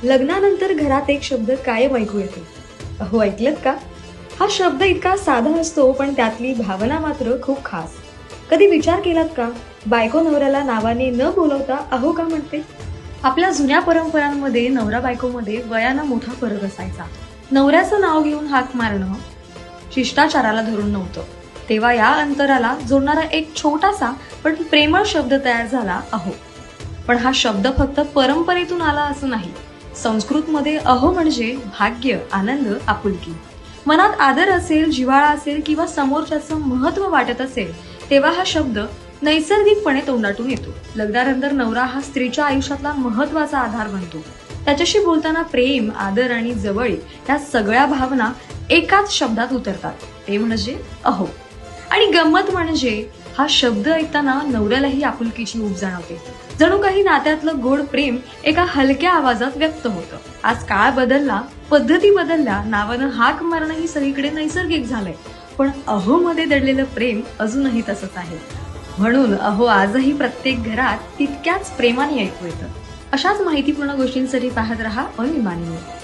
लग्नानंतर घरात एक शब्द कायम ऐकू येतो. अहो, ऐकलत का? हा शब्द इतका साधा असतो, पण त्यातली भावना मात्र खूप खास. कधी विचार केलात का? बायको नवऱ्याला नावाने न बोलवता अहो का म्हणते? आपल्या जुन्या परंपरांमध्ये नवरा बायकोमध्ये वयानं मोठा फरक असायचा. नवऱ्याचं नाव घेऊन हाक मारणं शिष्टाचाराला धरून नव्हतं. तेव्हा या अंतराला जोडणारा एक छोटासा पण प्रेमळ शब्द तयार झाला, अहो. पण हा शब्द फक्त परंपरेतून आला असं नाही. संस्कृतमध्ये अहो म्हणजे भाग्य, आनंद, आपुलकी. मनात आदर असेल, जिव्हाळा असेल किंवा समोरच्याचं महत्व वाटत असेल, तेव्हा हा शब्द नैसर्गिकपणे तोंडातून येतो. लग्नानंतर नवरा हा स्त्रीच्या आयुष्यातला महत्वाचा आधार बनतो. त्याच्याशी बोलताना प्रेम, आदर आणि जवळीक या सगळ्या भावना एकाच शब्दात उतरतात, ते म्हणजे अहो. आणि गंमत म्हणजे हा शब्द ऐकताना नवऱ्यालाही आपुलकीची ऊब जाणवते. जणू काही नात्यातलं गोड प्रेम एका हलक्या आवाजात व्यक्त होतं. आज काळ बदलला, पद्धती बदलल्या, नावानं हाक मारणंही सगळीकडे नैसर्गिक झालंय. पण अहो मध्ये दडलेलं प्रेम अजूनही तसंच आहे. म्हणून अहो आजही प्रत्येक घरात तितक्याच प्रेमाने ऐकू येतं. अशाच माहितीपूर्ण गोष्टींसाठी पाहत रहा अभिमानी.